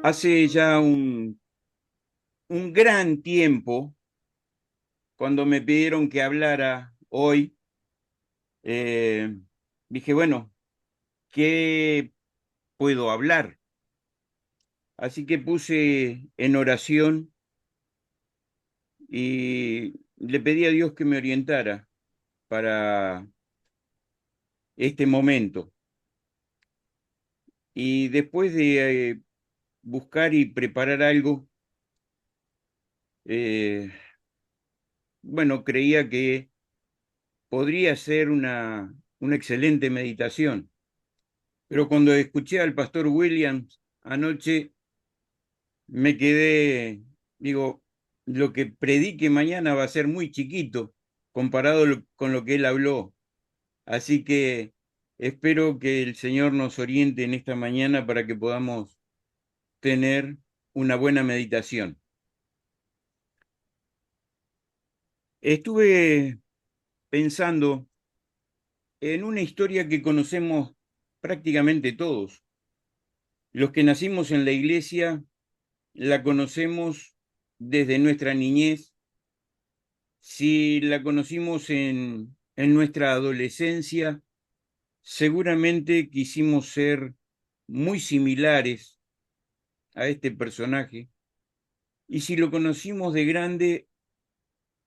Hace ya un gran tiempo, cuando me pidieron que hablara hoy, eh, dije, bueno, ¿qué puedo hablar? Así que puse en oración y le pedí a Dios que me orientara para este momento. Y después de buscar y preparar algo, eh, bueno, creía que podría ser una excelente meditación. Pero cuando escuché al pastor Williams anoche, me quedé, digo, lo que predique mañana va a ser muy chiquito comparado con lo que él habló. Así que espero que el Señor nos oriente en esta mañana para que podamos tener una buena meditación. Estuve pensando en una historia que conocemos prácticamente todos. Los que nacimos en la iglesia la conocemos desde nuestra niñez. Si la conocimos en nuestra adolescencia, seguramente quisimos ser muy similares a este personaje. Y si lo conocimos de grande,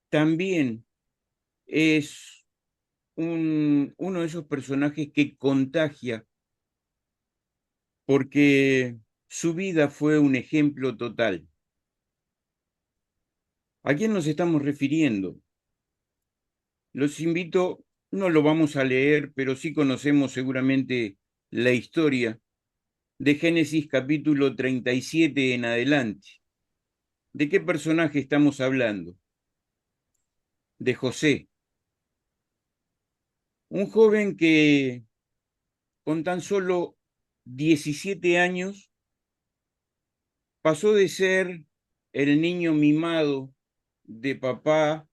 también es uno de esos personajes que contagia porque su vida fue un ejemplo total. ¿A quién nos estamos refiriendo? Los invito, no lo vamos a leer, pero sí conocemos seguramente la historia de Génesis capítulo 37 en adelante. ¿De qué personaje estamos hablando? De José, un joven que con tan solo 17 años pasó de ser el niño mimado de papá,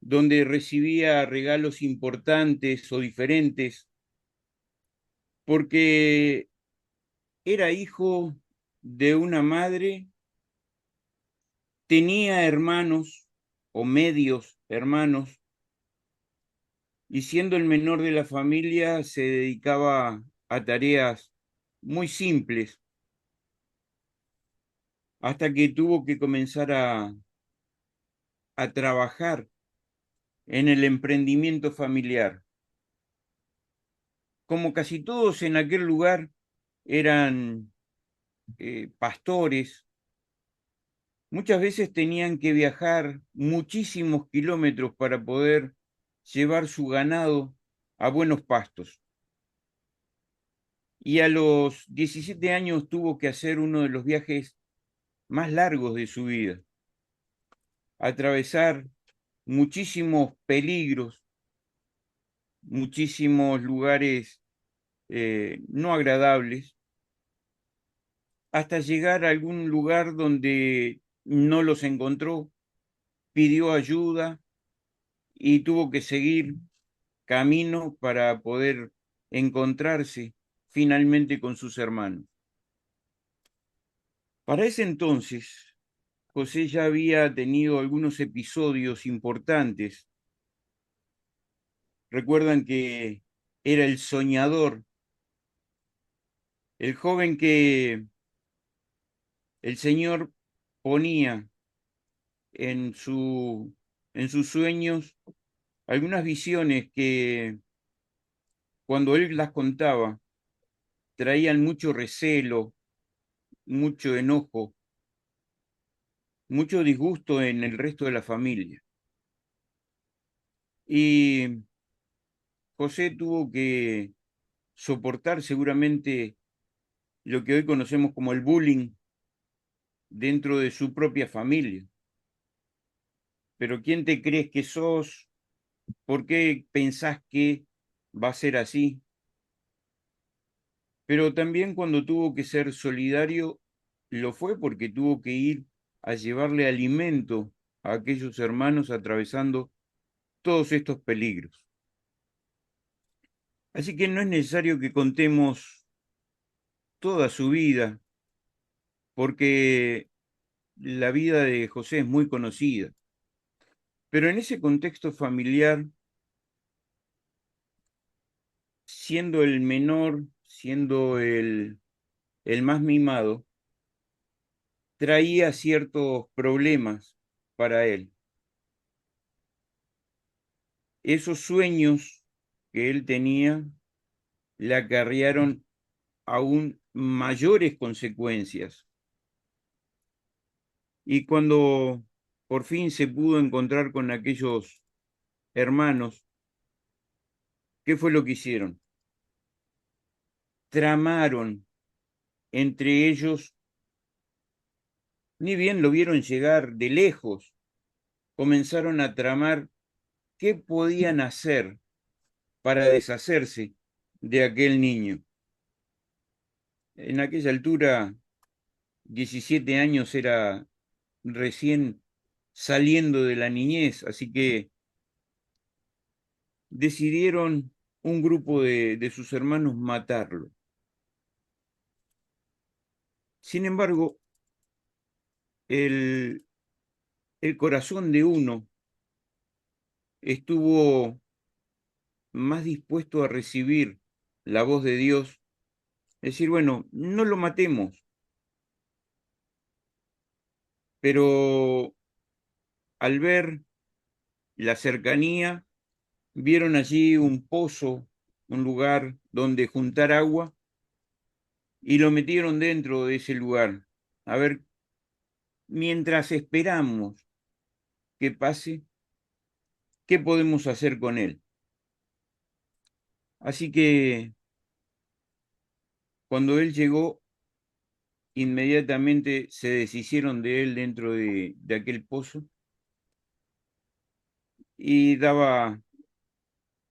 donde recibía regalos importantes o diferentes, porque era hijo de una madre, tenía hermanos o medios hermanos, y siendo el menor de la familia se dedicaba a tareas muy simples hasta que tuvo que comenzar a trabajar en el emprendimiento familiar. Como casi todos en aquel lugar eran pastores, muchas veces tenían que viajar muchísimos kilómetros para poder llevar su ganado a buenos pastos. Y a los 17 años tuvo que hacer uno de los viajes más largos de su vida, atravesar muchísimos peligros, muchísimos lugares no agradables, hasta llegar a algún lugar donde no los encontró, pidió ayuda y tuvo que seguir camino para poder encontrarse finalmente con sus hermanos. Para ese entonces, José ya había tenido algunos episodios importantes. Recuerdan que era el soñador, el joven que el Señor ponía en en sus sueños algunas visiones que cuando él las contaba traían mucho recelo, mucho enojo, mucho disgusto en el resto de la familia. Y José tuvo que soportar seguramente lo que hoy conocemos como el bullying dentro de su propia familia. Pero ¿quién te crees que sos? ¿Por qué pensás que va a ser así? Pero también cuando tuvo que ser solidario, lo fue porque tuvo que ir a llevarle alimento a aquellos hermanos atravesando todos estos peligros. Así que no es necesario que contemos toda su vida, porque la vida de José es muy conocida. Pero en ese contexto familiar, siendo el menor, siendo el más mimado, traía ciertos problemas para él. Esos sueños que él tenía le acarrearon aún mayores consecuencias. Y cuando por fin se pudo encontrar con aquellos hermanos, ¿qué fue lo que hicieron? Tramaron entre ellos, ni bien lo vieron llegar de lejos, comenzaron a tramar qué podían hacer para deshacerse de aquel niño. En aquella altura, 17 años era recién saliendo de la niñez, así que decidieron un grupo de sus hermanos matarlo. Sin embargo, el, el corazón de uno estuvo más dispuesto a recibir la voz de Dios, decir, bueno, no lo matemos, pero al ver la cercanía, vieron allí un pozo, un lugar donde juntar agua, y lo metieron dentro de ese lugar. A ver, mientras esperamos que pase, ¿qué podemos hacer con él? Así que cuando él llegó, inmediatamente se deshicieron de él dentro de aquel pozo y daba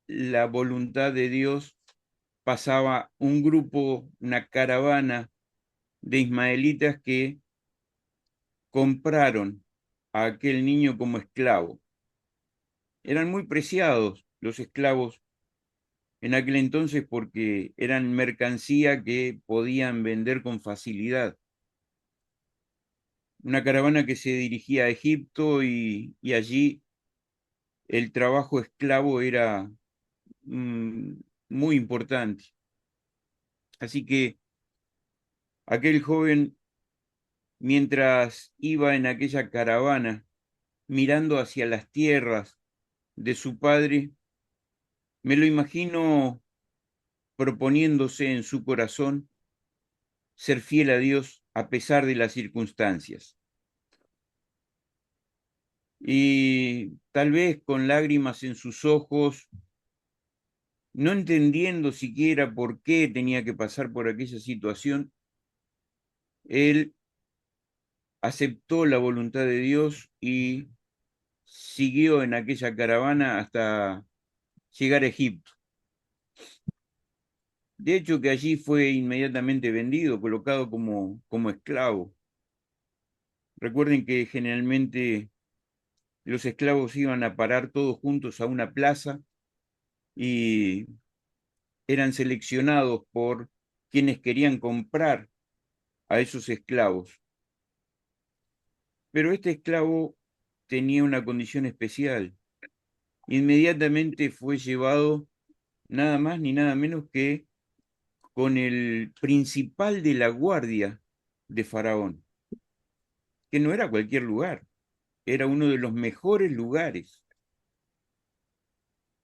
la voluntad de Dios, pasaba un grupo, una caravana de ismaelitas que compraron a aquel niño como esclavo. Eran muy preciados los esclavos en aquel entonces porque eran mercancía que podían vender con facilidad. Una caravana que se dirigía a Egipto y allí el trabajo esclavo era mm, muy importante. Así que aquel joven, mientras iba en aquella caravana, mirando hacia las tierras de su padre, me lo imagino proponiéndose en su corazón ser fiel a Dios a pesar de las circunstancias. Y tal vez con lágrimas en sus ojos, no entendiendo siquiera por qué tenía que pasar por aquella situación, él aceptó la voluntad de Dios y siguió en aquella caravana hasta llegar a Egipto. De hecho, que allí fue inmediatamente vendido, colocado como esclavo. Recuerden que generalmente los esclavos iban a parar todos juntos a una plaza y eran seleccionados por quienes querían comprar a esos esclavos. Pero este esclavo tenía una condición especial. Inmediatamente fue llevado nada más ni nada menos que con el principal de la guardia de Faraón, que no era cualquier lugar, era uno de los mejores lugares.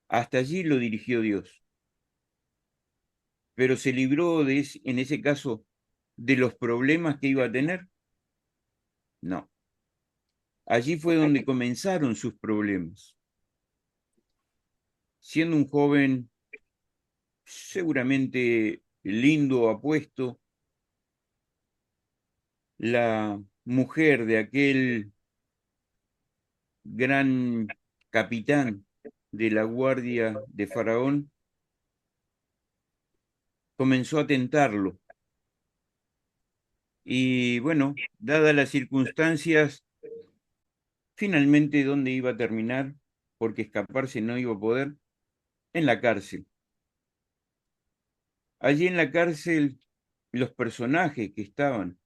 Hasta allí lo dirigió Dios, pero se libró en ese caso de los problemas que iba a tener. No, allí fue donde comenzaron sus problemas. Siendo un joven seguramente lindo, apuesto, la mujer de aquel gran capitán de la guardia de Faraón comenzó a tentarlo. Y bueno, dadas las circunstancias, finalmente, ¿dónde iba a terminar? Porque escaparse no iba a poder, en la cárcel. Allí en la cárcel, los personajes que estaban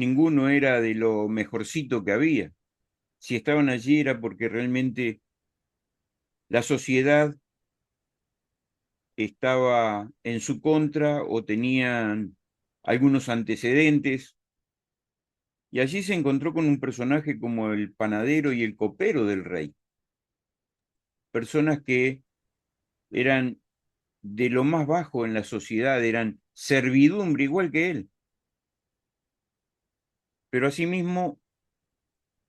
ninguno era de lo mejorcito que había. Si estaban allí era porque realmente la sociedad estaba en su contra o tenían algunos antecedentes. Y allí se encontró con un personaje como el panadero y el copero del rey, personas que eran de lo más bajo en la sociedad, eran servidumbre igual que él. Pero asimismo,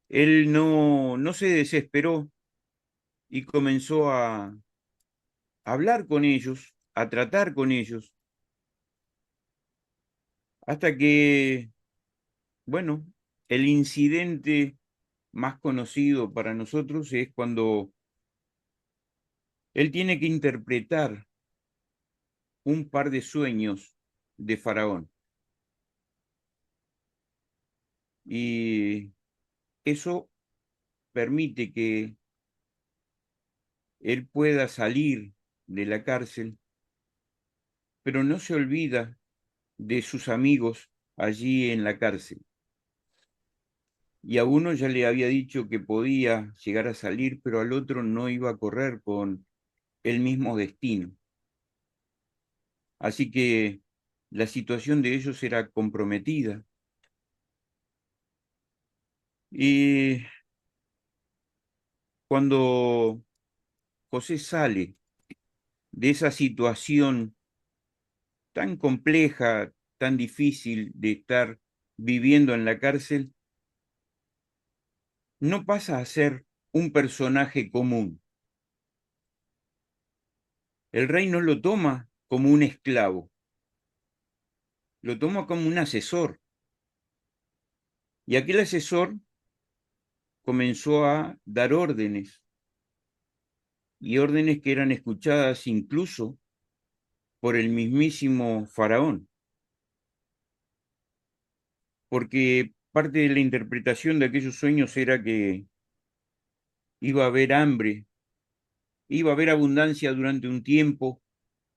él no se desesperó y comenzó a hablar con ellos, a tratar con ellos, hasta que, bueno, el incidente más conocido para nosotros es cuando él tiene que interpretar un par de sueños de Faraón. Y eso permite que él pueda salir de la cárcel, pero no se olvida de sus amigos allí en la cárcel. Y a uno ya le había dicho que podía llegar a salir, pero al otro no iba a correr con el mismo destino. Así que la situación de ellos era comprometida. Y cuando José sale de esa situación tan compleja, tan difícil de estar viviendo en la cárcel, no pasa a ser un personaje común. El rey no lo toma como un esclavo, lo toma como un asesor. Y aquel asesor comenzó a dar órdenes, y órdenes que eran escuchadas incluso por el mismísimo faraón, porque parte de la interpretación de aquellos sueños era que iba a haber hambre, iba a haber abundancia durante un tiempo,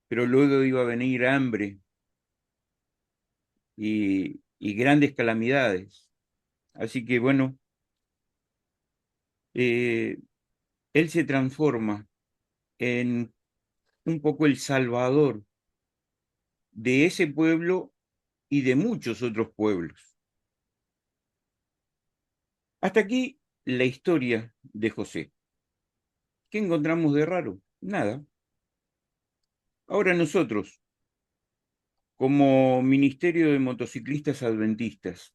pero luego iba a venir hambre y grandes calamidades. Así que bueno, eh, él se transforma en un poco el salvador de ese pueblo y de muchos otros pueblos. Hasta aquí la historia de José. ¿Qué encontramos de raro? Nada. Ahora nosotros, como Ministerio de Motociclistas Adventistas,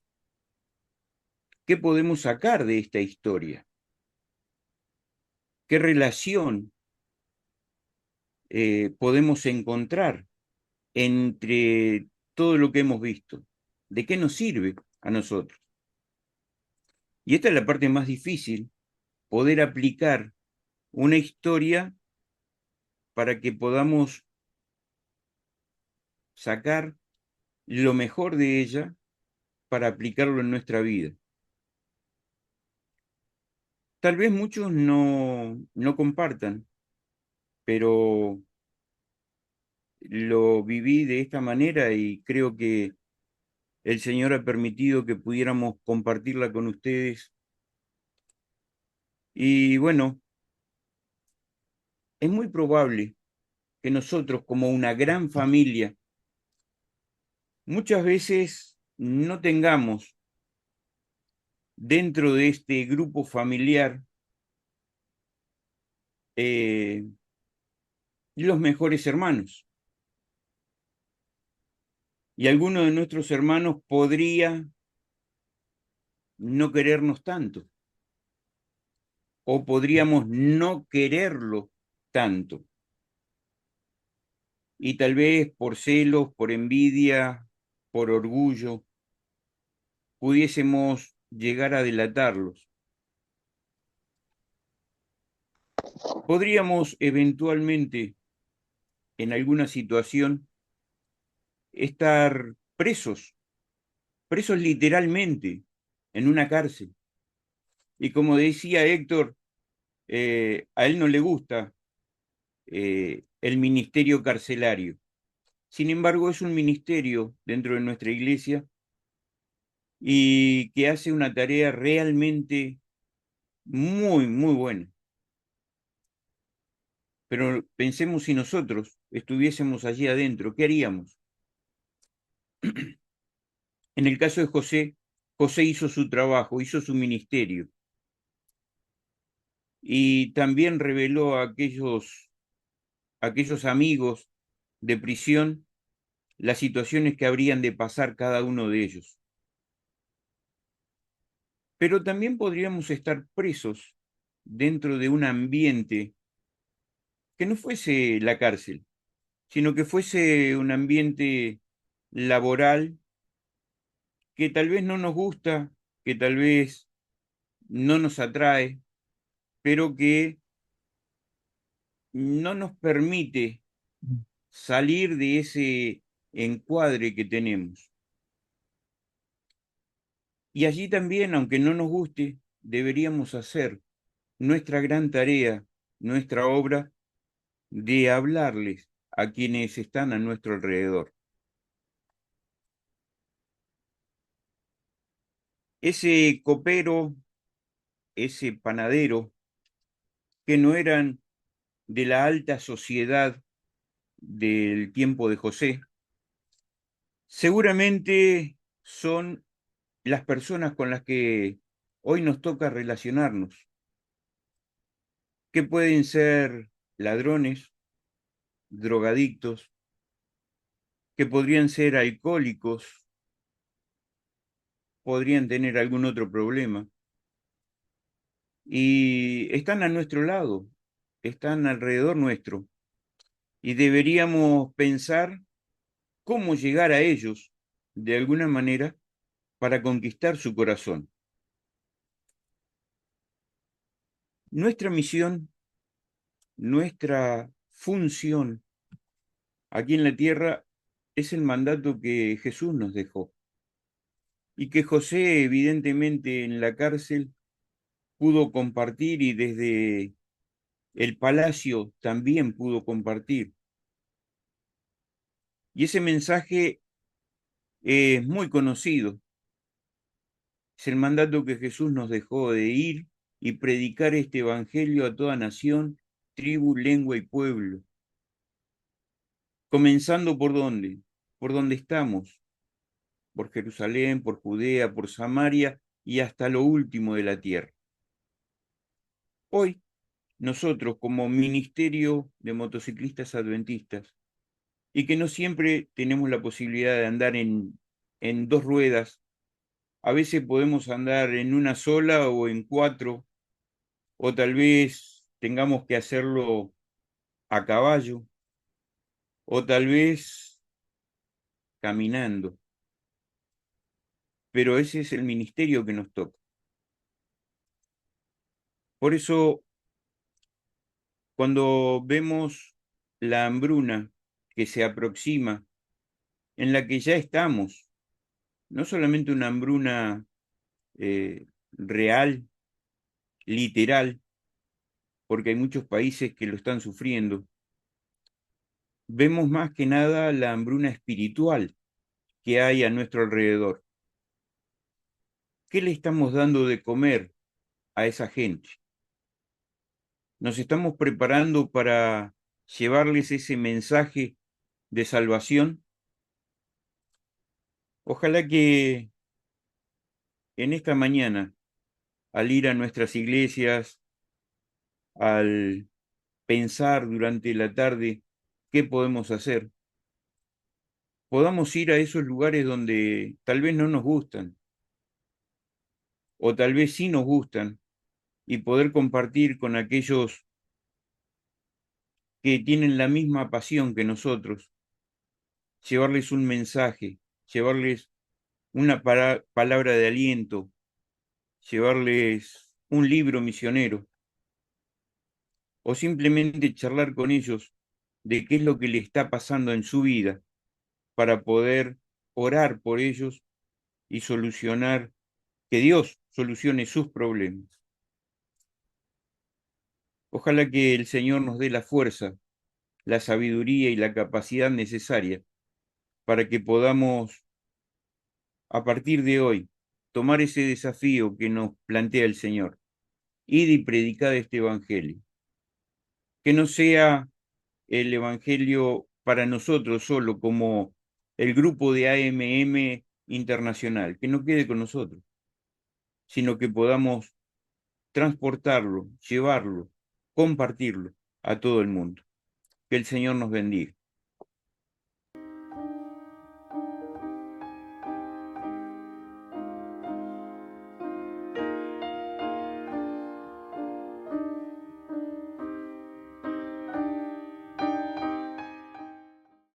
¿qué podemos sacar de esta historia? ¿Qué relación podemos encontrar entre todo lo que hemos visto? ¿De qué nos sirve a nosotros? Y esta es la parte más difícil, poder aplicar una historia para que podamos sacar lo mejor de ella para aplicarlo en nuestra vida. Tal vez muchos no compartan, pero lo viví de esta manera y creo que el Señor ha permitido que pudiéramos compartirla con ustedes. Y bueno, es muy probable que nosotros, como una gran familia, muchas veces no tengamos dentro de este grupo familiar eh, los mejores hermanos. Y alguno de nuestros hermanos podría no querernos tanto, o podríamos no quererlo tanto. Y tal vez por celos, por envidia, por orgullo, pudiésemos llegar a delatarlos. Podríamos eventualmente, en alguna situación, estar presos, presos literalmente, en una cárcel. Y como decía Héctor, a él no le gusta el ministerio carcelario. Sin embargo, es un ministerio dentro de nuestra iglesia y que hace una tarea realmente muy, muy buena. Pero pensemos si nosotros estuviésemos allí adentro, ¿qué haríamos? En el caso de José, José hizo su trabajo, hizo su ministerio y también reveló a aquellos amigos de prisión las situaciones que habrían de pasar cada uno de ellos. Pero también podríamos estar presos dentro de un ambiente que no fuese la cárcel, sino que fuese un ambiente laboral que tal vez no nos gusta, que tal vez no nos atrae, pero que no nos permite salir de ese encuadre que tenemos. Y allí también, aunque no nos guste, deberíamos hacer nuestra gran tarea, nuestra obra de hablarles a quienes están a nuestro alrededor. Ese copero, ese panadero, que no eran de la alta sociedad del tiempo de José, seguramente son las personas con las que hoy nos toca relacionarnos, que pueden ser ladrones, drogadictos, que podrían ser alcohólicos, podrían tener algún otro problema, y están a nuestro lado, están alrededor nuestro, y deberíamos pensar cómo llegar a ellos de alguna manera para conquistar su corazón. Nuestra misión, nuestra función aquí en la tierra es el mandato que Jesús nos dejó y que José evidentemente en la cárcel pudo compartir y desde el palacio también pudo compartir. Y ese mensaje es muy conocido. Es el mandato que Jesús nos dejó de ir y predicar este evangelio a toda nación, tribu, lengua y pueblo. Comenzando por dónde? Por donde estamos, por Jerusalén, por Judea, por Samaria y hasta lo último de la tierra. Hoy, nosotros como Ministerio de Motociclistas Adventistas, y que no siempre tenemos la posibilidad de andar en dos ruedas, a veces podemos andar en una sola o en cuatro, o tal vez tengamos que hacerlo a caballo, o tal vez caminando, pero ese es el ministerio que nos toca. Por eso, cuando vemos la hambruna que se aproxima, en la que ya estamos, no solamente una hambruna real, literal, porque hay muchos países que lo están sufriendo, vemos más que nada la hambruna espiritual que hay a nuestro alrededor. ¿Qué le estamos dando de comer a esa gente? ¿Nos estamos preparando para llevarles ese mensaje de salvación? Ojalá que en esta mañana, al ir a nuestras iglesias, al pensar durante la tarde qué podemos hacer, podamos ir a esos lugares donde tal vez no nos gustan, o tal vez sí nos gustan, y poder compartir con aquellos que tienen la misma pasión que nosotros, llevarles un mensaje, llevarles una palabra de aliento, llevarles un libro misionero, o simplemente charlar con ellos de qué es lo que le está pasando en su vida para poder orar por ellos y solucionar, que Dios solucione sus problemas. Ojalá que el Señor nos dé la fuerza, la sabiduría y la capacidad necesaria para que podamos, a partir de hoy, tomar ese desafío que nos plantea el Señor. Id y predicad este evangelio. Que no sea el evangelio para nosotros solo como el grupo de AMM internacional, que no quede con nosotros, sino que podamos transportarlo, llevarlo, compartirlo a todo el mundo. Que el Señor nos bendiga.